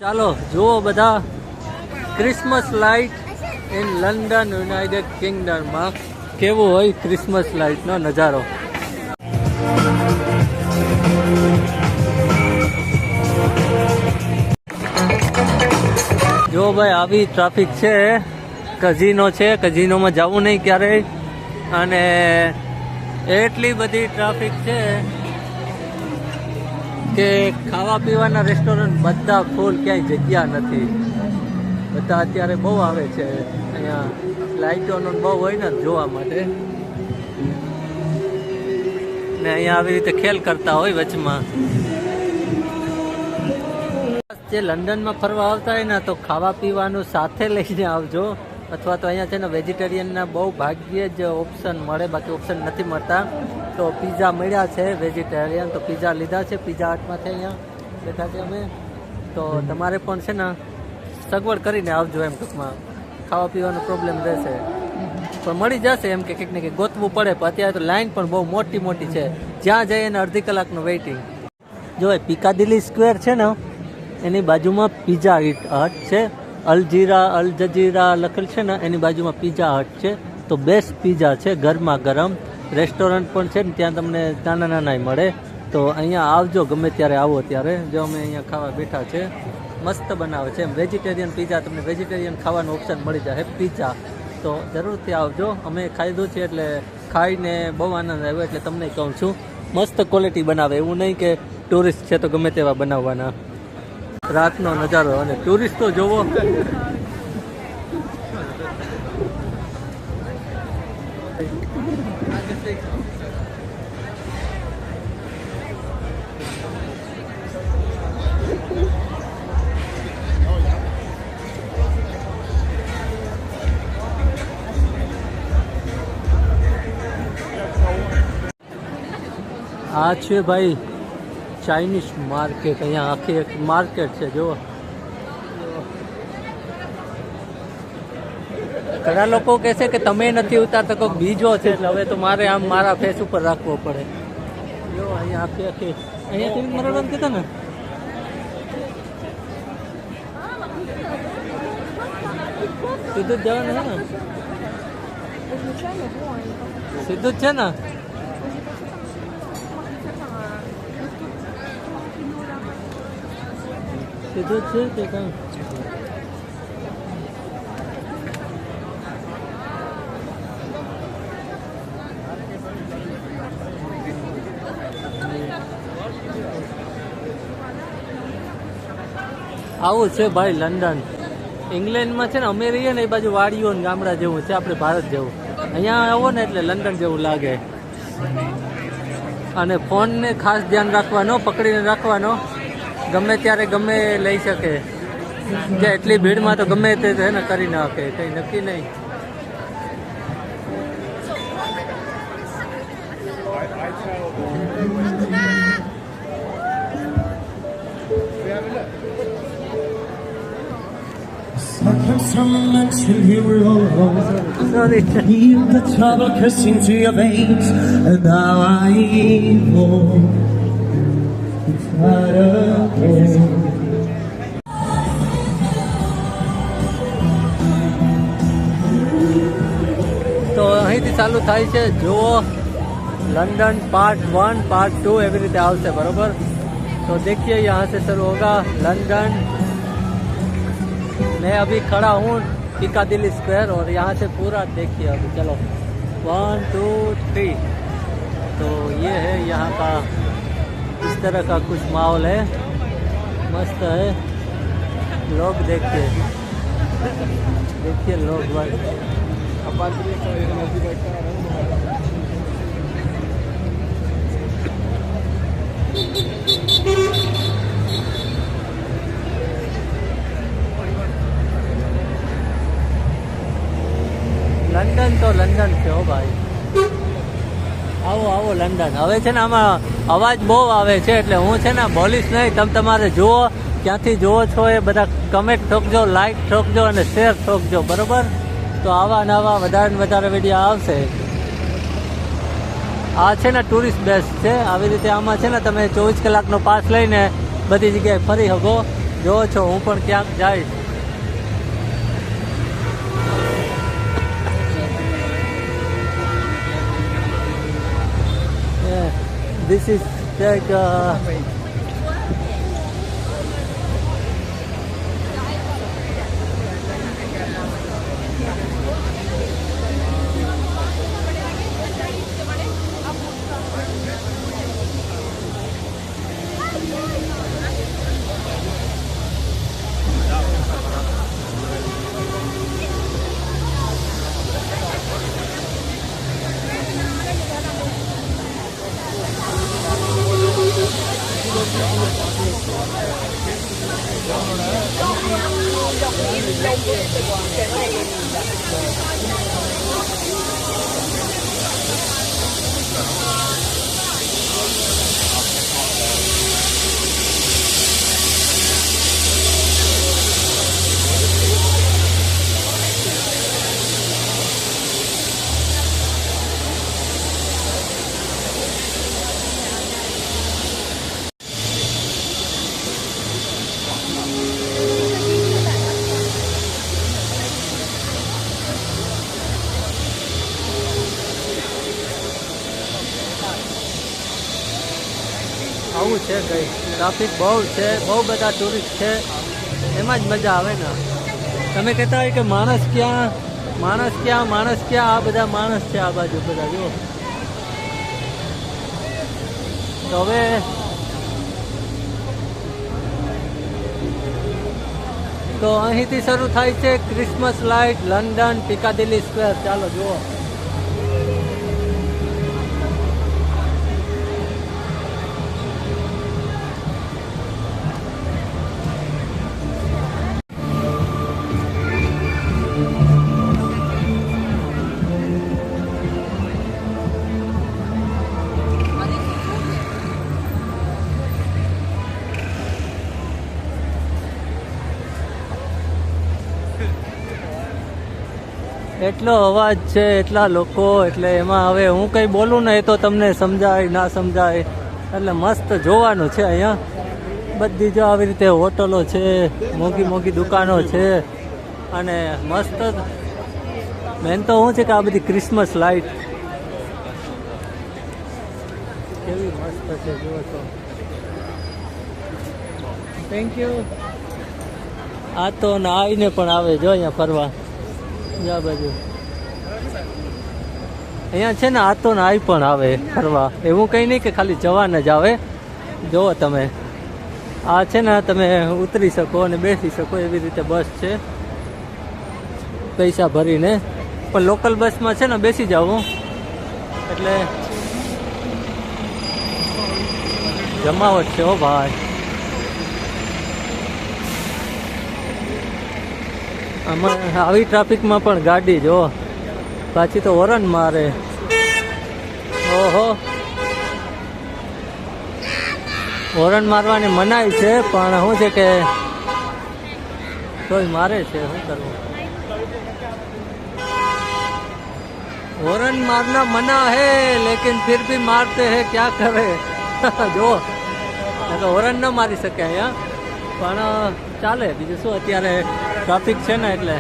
ચાલો જુઓ બધા Christmas light in London United કિંગડમમાં કેવું હોય ક્રિસમસ લાઇટનો નજારો. જો ભાઈ આવી ટ્રાફિક છે, કઝિનો છે, કઝિનોમાં જવું નહીં ક્યારેય, અને એટલી બધી ટ્રાફિક છે કે ખાવા પીવાના રેસ્ટોરન્ટ બધા ફૂલ, ક્યાંય જગ્યા નથી. બધા અત્યારે બહુ આવે છે અહીંયા, લાઇટોનો બહુ હોય ને જોવા માટે, ને અહીંયા આવી રીતે ખેલ કરતા હોય વચમાં. જે લંડનમાં ફરવા આવતા હોય ને તો ખાવા પીવાનું સાથે લઈને આવજો, અથવા તો અહીંયા છે ને વેજીટેરિયનના બહુ ભાગ્યે જ ઓપ્શન મળે, બાકી ઓપ્શન નથી મળતા. તો પીઝા મળ્યા છે વેજીટેરિયન, તો પીઝા લીધા છે. પીઝા હટમાંથી અહીંયા બેઠા છે અમે. તો તમારે પણ છે ને સગવડ કરીને આવજો, એમ ટૂંકમાં ખાવા પીવાનો પ્રોબ્લેમ રહેશે પણ મળી જશે. એમ કે કંઈક ને કંઈક ગોતવું પડે, પણ અત્યારે તો લાઈન પણ બહુ મોટી મોટી છે, જ્યાં જઈએ એને અડધી કલાકનું વેઇટિંગ. જો એ પિકાડિલી સ્ક્વેર છે ને એની બાજુમાં પીઝા હટ છે, અલ જજીરા લખેલ છે ને એની બાજુમાં પીઝા હટ છે. તો બેસ્ટ પીઝા છે, ગરમા ગરમ. રેસ્ટોરન્ટ પણ છે ને ત્યાં તમને નાના નાના મળે. તો અહીંયા આવજો ગમે ત્યારે આવો ત્યારે. જો અમે અહીંયા ખાવા બેઠા છે, મસ્ત બનાવે છે એમ વેજીટેરિયન પીઝા. તમને વેજીટેરિયન ખાવાનું ઓપ્શન મળી જાય પીઝા, તો જરૂરથી આવજો. અમે ખાધું છે એટલે ખાઈને બહુ આનંદ આવ્યો, એટલે તમને કહું છું મસ્ત ક્વોલિટી બનાવે. એવું નહીં કે ટુરિસ્ટ છે તો ગમે તેવા બનાવવાના. રાતનો નજારો અને ટુરિસ્ટ તો જોવો. આ છે ભાઈ ચાઇનીઝ માર્કેટ. અહીંયા આખી એક માર્કેટ છે. જુઓ, ઘણા લોકો કહે છે કે તમે નથી ઉતારતા, કોઈક બીજો છે, એટલે હવે તો મારે આમ મારા ફેસ ઉપર રાખવો પડે. જો અહીંયા આખી આખી અહીંયાથી મરવાનું કીધા ને, સીધું જ જવાનું છે ને, સીધું જ છે ને. સીધું જ છે કે કાં? આવું છે ભાઈ લંડન. ઇંગ્લેન્ડમાં છે ને અમે રહીએ ને એ બાજુ વાડીઓ ને ગામડા જેવું છે, આપણે ભારત જેવું. અહીંયા આવો ને એટલે લંડન જેવું લાગે. અને ફોનને ખાસ ધ્યાન રાખવાનો, પકડીને રાખવાનો, ગમે ત્યારે ગમે લઈ શકે. જે એટલી ભીડમાં તો ગમે તે છે ને કરી નાખે, કંઈ નક્કી નહીં. Sorry. Feel the trouble coursing through your veins, and now I know it's not okay. તો અહીંથી ચાલુ થાય છે. જુઓ, लंदन पार्ट 1 पार्ट 2 एवरी रीते आवશે, बराबर. तो देखिए यहाँ से शुरू होगा लंदन. मैं अभी खड़ा हूँ पिकाडिली स्क्वायर, और यहाँ से पूरा देखिए अभी. चलो 1 2 3. तो ये है यहाँ का, इस तरह का कुछ माहौल है, मस्त है. लोग देखिए देखिए लोग भाई. લંડન તો લંડન છે હો ભાઈ. આવો આવો લંડન. હવે છે ને આમાં અવાજ બહુ આવે છે, એટલે હું છે ને બોલીશ નહીં. તમે તમારે જુઓ, ક્યાંથી જુઓ છો એ બધા કમેન્ટ ઠોકજો, લાઈક ઠોકજો અને શેર ઠોકજો, બરાબર. તો આવા નવા વધારે ને વધારે વિડીયો આવશે. આ છે ને ટુરિસ્ટ બેસ છે. આવી રીતે આમાં છે ને તમે 24 કલાકનો પાસ લઈને બધી જગ્યાએ ફરી શકો. જો છો હું પણ ક્યાંક જઈશ. This is like આવું છે કઈ ટ્રાફિક બહુ છે, બહુ બધા ટુરિસ્ટ છે, એમાં જ મજા આવે ને. તમે કહેતા હોય કે માણસ ક્યાં, આ બધા માણસ છે આ બાજુ બધા જુઓ. તો હવે તો અહીંથી શરૂ થાય છે ક્રિસમસ લાઇટ લંડન પિકાડિલી સ્ક્વેર. ચાલો જુઓ. એટલો અવાજ છે, એટલા લોકો, એટલે એમાં હવે હું કંઈ બોલું ને એ તો તમને સમજાય ના સમજાય. એટલે મસ્ત જોવાનું છે અહીંયા. બધી જો આવી રીતે હોટલો છે, મોંઘી મોંઘી દુકાનો છે, અને મસ્ત મેન તો શું છે કે આ બધી ક્રિસમસ લાઇટ કેવી મસ્ત છે જુઓ છો. Thank you. આ તો નાઈને પણ આવે જો અહીંયા ફરવા. આ બાજુ અહીંયા છે ને આ તો નાઈ પણ આવે ફરવા. એવું કંઈ નહીં કે ખાલી જવાના જ આવે. જુઓ તમે, આ છે ને તમે ઉતરી શકો અને બેસી શકો એવી રીતે બસ છે પૈસા ભરીને. પણ લોકલ બસમાં છે ને બેસી જાવ એટલે જમાવટ છે હો ભાઈ. આમાં આવી ટ્રાફિકમાં પણ ગાડી જો પાછી તો હોરન મારે. ઓહો, હોરન મારવાની મનાઈ છે પણ શું છે કે તોય મારે છે. શું કરવું, હોરન मारना मना है लेकिन फिर भी मारते हैं, क्या करे. જો તો હોરન ન મારી શકે અહીંયા પણ ચાલે. બીજું શું, અત્યારે ટ્રાફિક છે ને એટલે